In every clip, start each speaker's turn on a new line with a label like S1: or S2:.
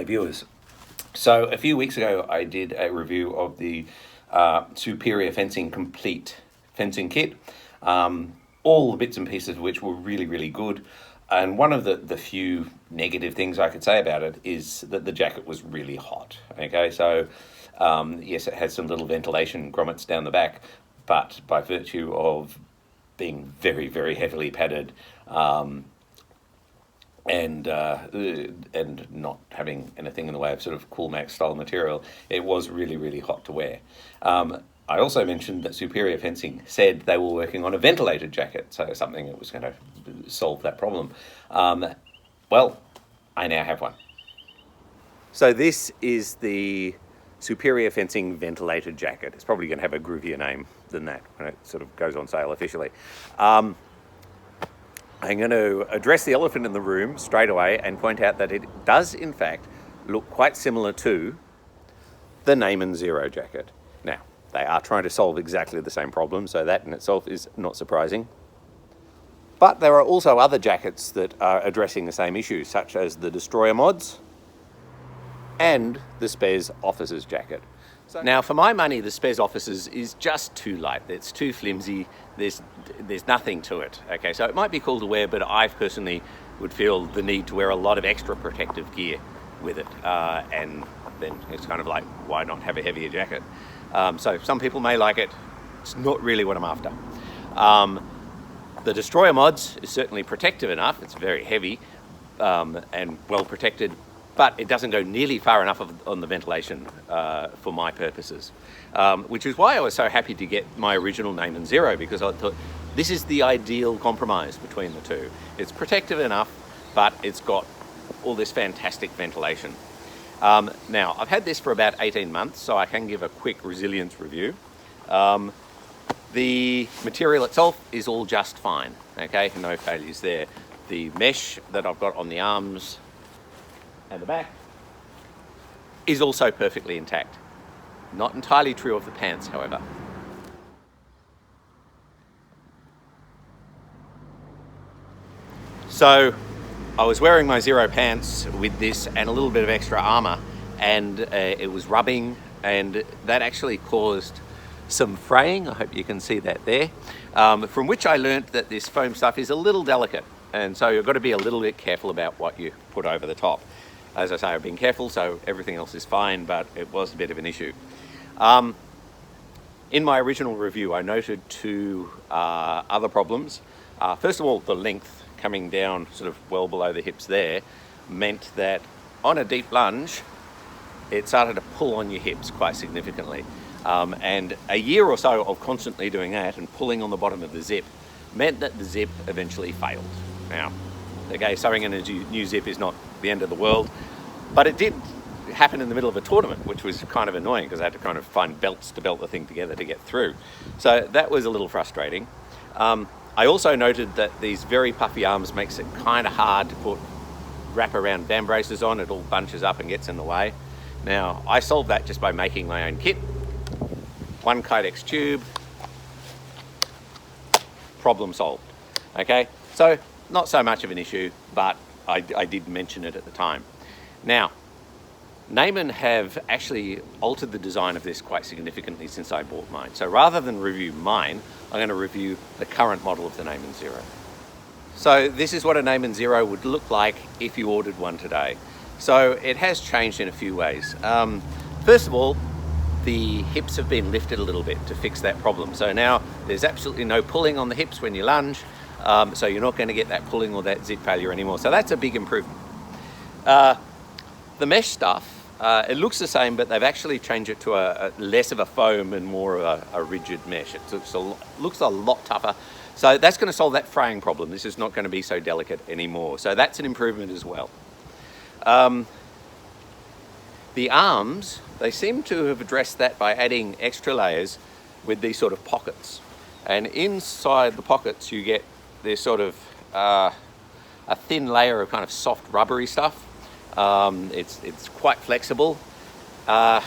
S1: viewers. So a few weeks ago, I did a review of the Superior Fencing Complete fencing kit. All the bits and pieces of which were really, really good. And one of the few negative things I could say about it is that the jacket was really hot. Okay, so yes, it has some little ventilation grommets down the back, but by virtue of being very, very heavily padded and not having anything in the way of sort of Coolmax style material, it was really, really hot to wear. I also mentioned that Superior Fencing said they were working on a ventilated jacket, so something that was going to solve that problem. Well, I now have one. So this is the Superior Fencing Ventilated Jacket. It's probably going to have a groovier name than that when it sort of goes on sale officially. I'm going to address the elephant in the room straight away and point out that it does, in fact, look quite similar to the Nyman Xero jacket. Now, they are trying to solve exactly the same problem, so that in itself is not surprising. But there are also other jackets that are addressing the same issue, such as the Destroyer mods and the Spez Officers jacket. So now, for my money, the Spez Officers is just too light. It's too flimsy. There's nothing to it. Okay, so it might be cool to wear, but I personally would feel the need to wear a lot of extra protective gear with it. And then it's kind of like, why not have a heavier jacket? So some people may like it. It's not really what I'm after. The Destroyer mods is certainly protective enough. It's very heavy and well protected, but it doesn't go nearly far enough on the ventilation for my purposes, which is why I was so happy to get my original Nyman Xero, because I thought this is the ideal compromise between the two. It's protective enough, but it's got all this fantastic ventilation. Now, I've had this for about 18 months, so I can give a quick resilience review. The material itself is all just fine, okay? No failures there. The mesh that I've got on the arms and the back is also perfectly intact. Not entirely true of the pants, however. So I was wearing my Xero pants with this and a little bit of extra armor, and it was rubbing, and that actually caused some fraying. I hope you can see that there, from which I learnt that this foam stuff is a little delicate, and so you've got to be a little bit careful about what you put over the top. As I say, I've been careful, so everything else is fine, but it was a bit of an issue. In my original review, I noted two other problems. First of all, the length coming down sort of well below the hips there meant that on a deep lunge, it started to pull on your hips quite significantly. And a year or so of constantly doing that and pulling on the bottom of the zip meant that the zip eventually failed. Now, okay, sewing in a new zip is not the end of the world, but it did happen in the middle of a tournament, which was kind of annoying because I had to kind of find belts to belt the thing together to get through. So that was a little frustrating. I also noted that these very puffy arms makes it kind of hard to put wrap-around band braces on. It all bunches up and gets in the way. Now, I solved that just by making my own kit. One Kydex tube, problem solved. Okay, so not so much of an issue, but I did mention it at the time. Now, Nyman have actually altered the design of this quite significantly since I bought mine. So rather than review mine, I'm going to review the current model of the Nyman Xero. So this is what a Nyman Xero would look like if you ordered one today. So it has changed in a few ways. First of all, the hips have been lifted a little bit to fix that problem. So now there's absolutely no pulling on the hips when you lunge, so you're not going to get that pulling or that zip failure anymore. So that's a big improvement. The mesh stuff, it looks the same, but they've actually changed it to a less of a foam and more of a rigid mesh. It looks a lot tougher. So that's going to solve that fraying problem. This is not going to be so delicate anymore. So that's an improvement as well. The arms, they seem to have addressed that by adding extra layers with these sort of pockets. And inside the pockets, you get this sort of a thin layer of kind of soft rubbery stuff. It's quite flexible. I'm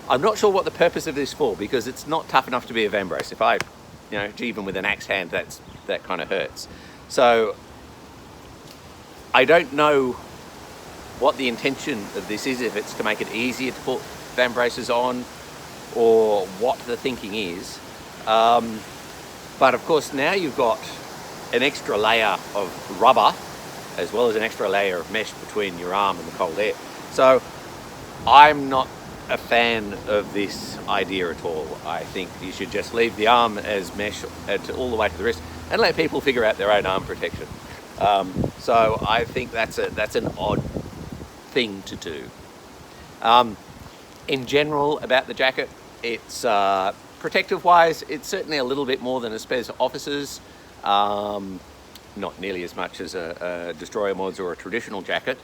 S1: not sure what the purpose of this is for, because it's not tough enough to be a van brace. If I, even with an axe hand, that kind of hurts. So I don't know what the intention of this is, if it's to make it easier to put fan braces on, or what the thinking is. But of course now you've got an extra layer of rubber as well as an extra layer of mesh between your arm and the cold air. So I'm not a fan of this idea at all. I think you should just leave the arm as mesh all the way to the wrist and let people figure out their own arm protection. So I think that's an odd thing to do. In general, about the jacket, it's protective wise, it's certainly a little bit more than a Spez Officers. Not nearly as much as a Destroyer Mods or a traditional jacket.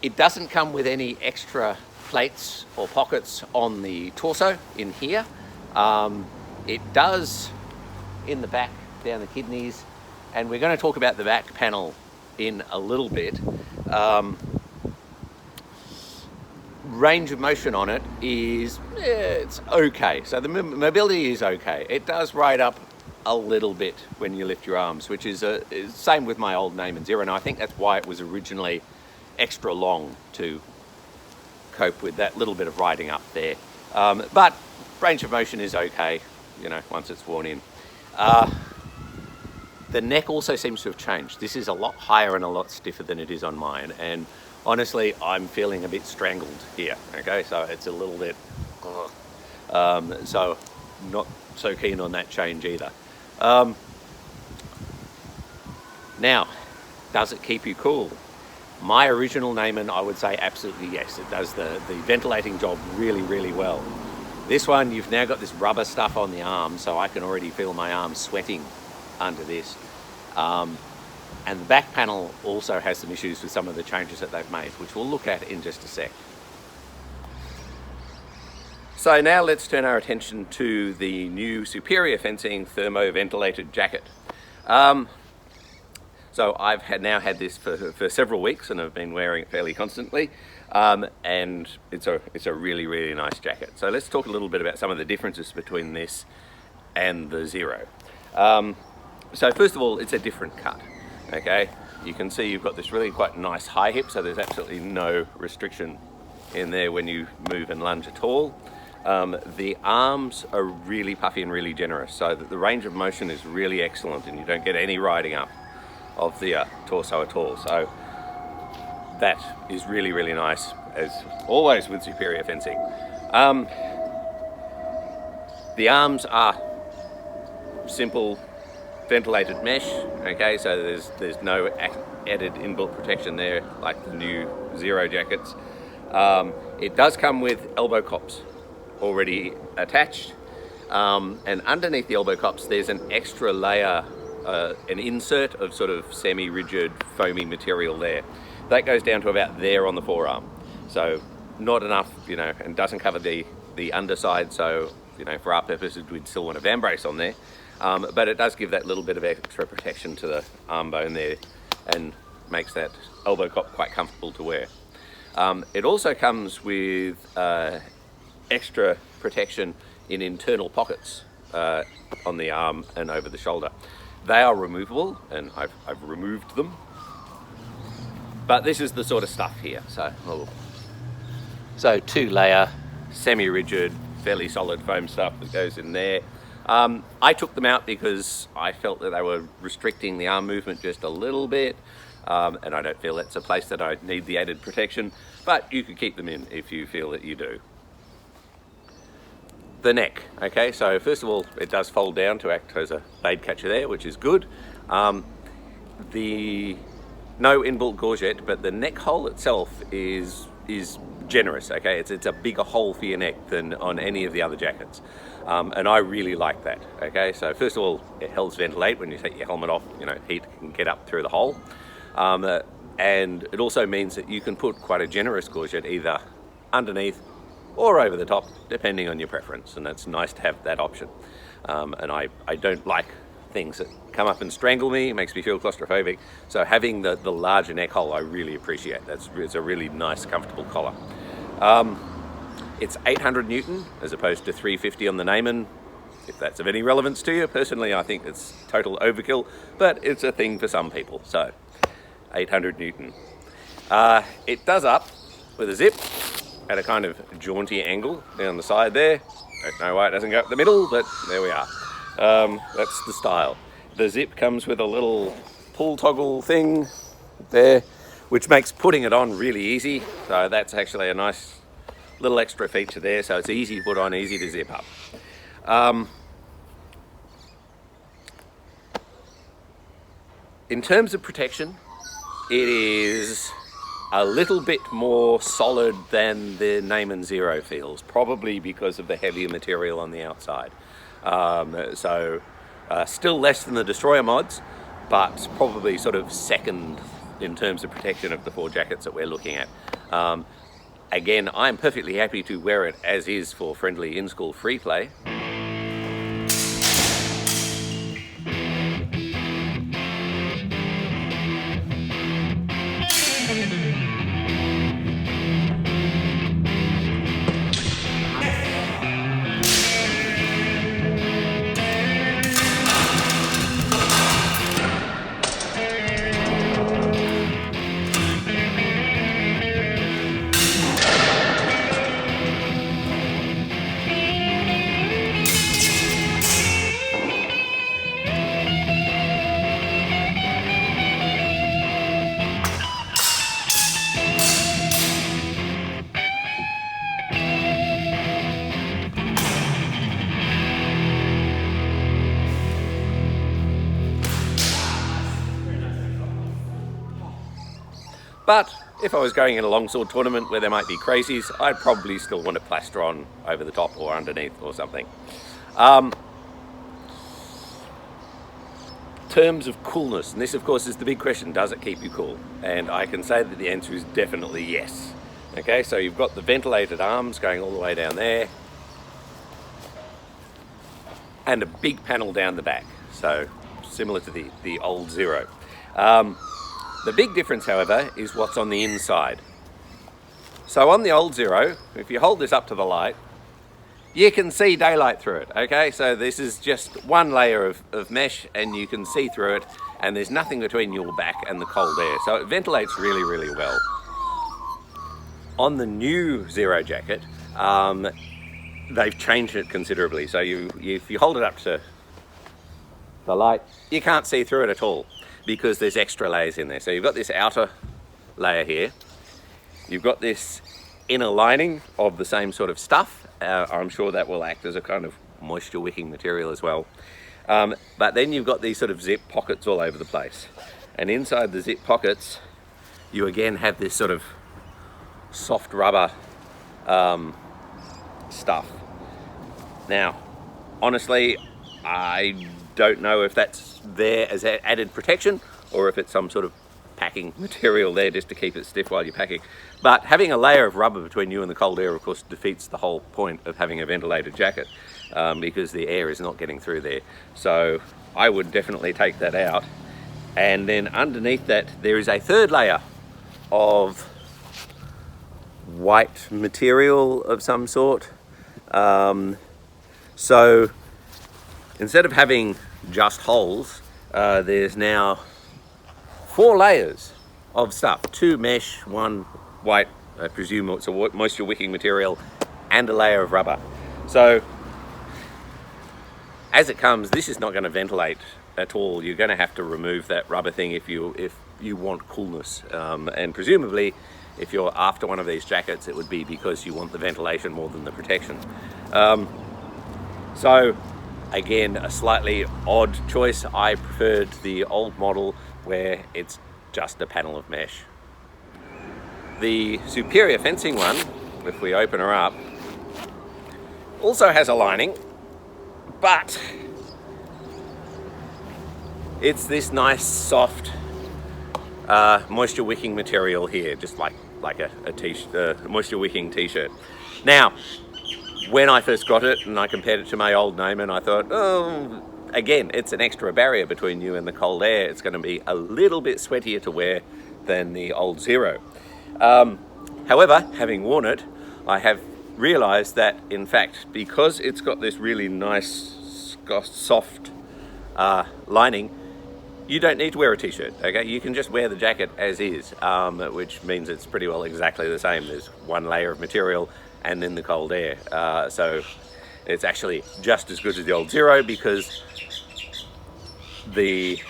S1: It doesn't come with any extra plates or pockets on the torso in here. It does in the back, down the kidneys, and we're going to talk about the back panel in a little bit. Range of motion on it is, it's okay. So the mobility is okay. It does ride up a little bit when you lift your arms, which is same with my old Nyman Xero, and I think that's why it was originally extra long, to cope with that little bit of riding up there. But range of motion is okay, you know, once it's worn in. The neck also seems to have changed. This is a lot higher and a lot stiffer than it is on mine, and honestly, I'm feeling a bit strangled here, okay? So it's a little bit, so not so keen on that change either. Now, does it keep you cool? My original Nyman, I would say absolutely yes. It does the ventilating job really, really well. This one, you've now got this rubber stuff on the arm, so I can already feel my arms sweating under this. And the back panel also has some issues with some of the changes that they've made, which we'll look at in just a sec. So now let's turn our attention to the new Superior Fencing Thermo Ventilated jacket. So I've now had this for several weeks, and I've been wearing it fairly constantly, and it's a really, really nice jacket. So let's talk a little bit about some of the differences between this and the Xero. So first of all, it's a different cut. Okay, you can see you've got this really quite nice high hip, so there's absolutely no restriction in there when you move and lunge at all. The arms are really puffy and really generous, so that the range of motion is really excellent, and you don't get any riding up of the torso at all. So that is really, really nice, as always with Superior Fencing. The arms are simple ventilated mesh, okay, so there's no added inbuilt protection there like the new Xero jackets. It does come with elbow cops already attached, and underneath the elbow cops there's an extra layer, an insert of sort of semi-rigid foamy material there. That goes down to about there on the forearm, so not enough, you know, and doesn't cover the underside, so, you know, for our purposes we'd still want a van brace on there. But it does give that little bit of extra protection to the arm bone there and makes that elbow cop quite comfortable to wear. It also comes with extra protection in internal pockets on the arm and over the shoulder. They are removable, and I've removed them. But this is the sort of stuff here. So 2-layer, semi-rigid, fairly solid foam stuff that goes in there. I took them out because I felt that they were restricting the arm movement just a little bit, and I don't feel that's a place that I need the added protection, but you could keep them in if you feel that you do. The neck, okay, so first of all, it does fold down to act as a blade catcher there, which is good. No inbuilt gorget, but the neck hole itself is generous, okay? It's a bigger hole for your neck than on any of the other jackets. And I really like that, okay? So first of all, it helps ventilate. When you take your helmet off, you know, heat can get up through the hole. And it also means that you can put quite a generous gorget either underneath or over the top, depending on your preference, and that's nice to have that option. And I don't like things that come up and strangle me. It makes me feel claustrophobic. So having the larger neck hole, I really appreciate. It's a really nice, comfortable collar. It's 800 Newton as opposed to 350 on the Nyman. If that's of any relevance to you, personally, I think it's total overkill, but it's a thing for some people. So 800 Newton. It does up with a zip at a kind of jaunty angle down the side there. Don't know why it doesn't go up the middle, but there we are. That's the style. The zip comes with a little pull toggle thing there, which makes putting it on really easy. So that's actually a nice little extra feature there. So it's easy to put on, easy to zip up. In terms of protection, it is a little bit more solid than the Nyman Xero feels, probably because of the heavier material on the outside. Still less than the Destroyer mods, but probably sort of second in terms of protection of the 4 jackets that we're looking at. Again, I'm perfectly happy to wear it as is for friendly in-school free play. But if I was going in a longsword tournament where there might be crazies, I'd probably still want to plaster on over the top or underneath or something. Terms of coolness, and this of course is the big question, does it keep you cool? And I can say that the answer is definitely yes. Okay, so you've got the ventilated arms going all the way down there, and a big panel down the back, so similar to the old Xero. The big difference, however, is what's on the inside. So on the old Xero, if you hold this up to the light, you can see daylight through it, okay? So this is just one layer of mesh and you can see through it, and there's nothing between your back and the cold air. So it ventilates really, really well. On the new Xero jacket, they've changed it considerably. So if you hold it up to the light, you can't see through it at all, because there's extra layers in there. So you've got this outer layer here. You've got this inner lining of the same sort of stuff. I'm sure that will act as a kind of moisture wicking material as well. But then you've got these sort of zip pockets all over the place. And inside the zip pockets, you again have this sort of soft rubber stuff. Now, honestly, I don't know if that's there as added protection or if it's some sort of packing material there just to keep it stiff while you're packing. But having a layer of rubber between you and the cold air, of course, defeats the whole point of having a ventilated jacket, because the air is not getting through there. So I would definitely take that out. And then underneath that, there is a third layer of white material of some sort. So instead of having just holes, there's now 4 layers of stuff. 2 mesh, 1 white, I presume it's a moisture wicking material, and a layer of rubber. So as it comes, this is not going to ventilate at all. You're going to have to remove that rubber thing if you want coolness. And presumably, if you're after one of these jackets, it would be because you want the ventilation more than the protection. So again, a slightly odd choice. I preferred the old model where it's just a panel of mesh. The superior fencing one, if we open her up, also has a lining, but it's this nice soft moisture wicking material here, just like a moisture wicking t-shirt. Now, when I first got it and I compared it to my old Nyman, I thought, oh, again, it's an extra barrier between you and the cold air. It's going to be a little bit sweatier to wear than the old Xero. However, having worn it, I have realized that, in fact, because it's got this really nice soft lining, you don't need to wear a t-shirt, okay? You can just wear the jacket as is, which means it's pretty well exactly the same. There's one layer of material and then the cold air. So it's actually just as good as the old Xero, because the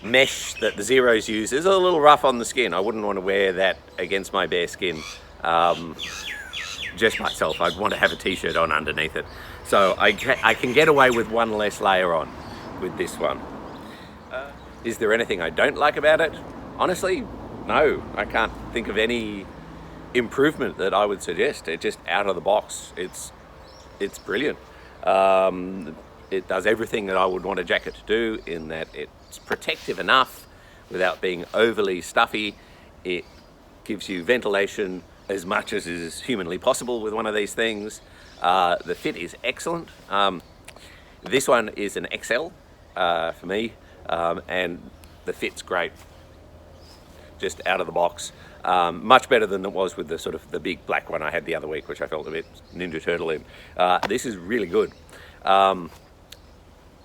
S1: mesh that the Xeros use is a little rough on the skin. I wouldn't want to wear that against my bare skin. Just myself, I'd want to have a t-shirt on underneath it. So I can get away with one less layer on with this one. Is there anything I don't like about it? Honestly, no. I can't think of any improvement that I would suggest. It's just out of the box. It's brilliant. It does everything that I would want a jacket to do, in that it's protective enough without being overly stuffy. It gives you ventilation as much as is humanly possible with one of these things. The fit is excellent. This one is an XL for me, and the fit's great, just out of the box. Much better than it was with the sort of the big black one I had the other week, which I felt a bit Ninja Turtle in. This is really good.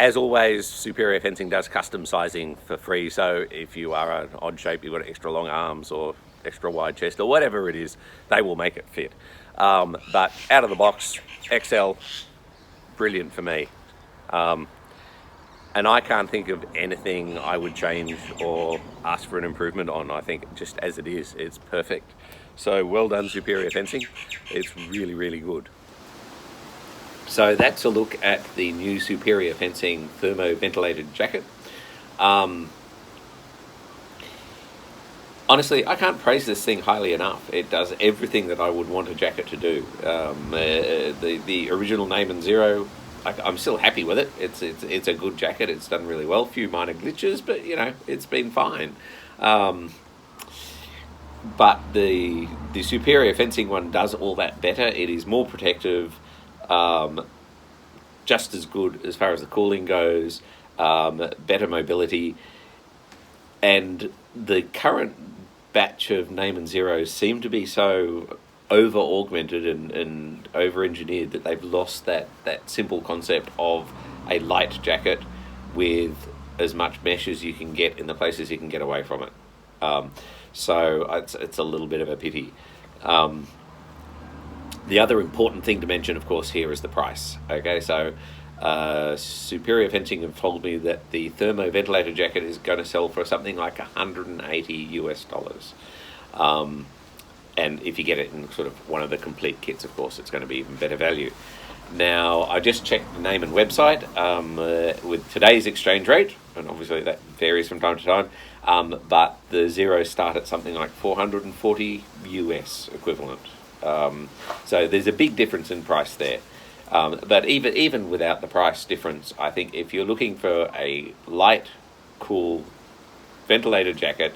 S1: As always, Superior Fencing does custom sizing for free, so if you are an odd shape, you've got extra long arms or extra wide chest or whatever it is, they will make it fit. But out of the box, XL, brilliant for me. And I can't think of anything I would change or ask for an improvement on. I think just as it is, it's perfect. So well done, Superior Fencing. It's really, really good. So that's a look at the new Superior Fencing Thermo Ventilated jacket. Honestly, I can't praise this thing highly enough. It does everything that I would want a jacket to do. The original Nyman Xero, I'm still happy with it. It's a good jacket. It's done really well. A few minor glitches, but you know, it's been fine. But the Superior Fencing one does all that better. It is more protective, just as good as far as the cooling goes, better mobility, and the current batch of Nyman Xeros seem to be so over-augmented and over-engineered that they've lost that simple concept of a light jacket with as much mesh as you can get in the places you can get away from it. So it's a little bit of a pity. The other important thing to mention, of course, here is the price. Okay, so Superior Fencing have told me that the Thermo Ventilated jacket is going to sell for something like $180 US. And if you get it in sort of one of the complete kits, of course, it's going to be even better value. Now, I just checked the Nyman website with today's exchange rate, and obviously that varies from time to time, but the Xeros start at something like 440 US equivalent. So there's a big difference in price there. But even without the price difference, I think if you're looking for a light, cool, ventilated jacket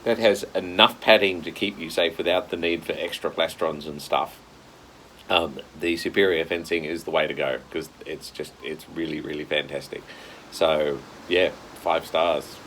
S1: that has enough padding to keep you safe without the need for extra plastrons and stuff, the Superior Fencing is the way to go, because it's really, really fantastic. So yeah, 5 stars.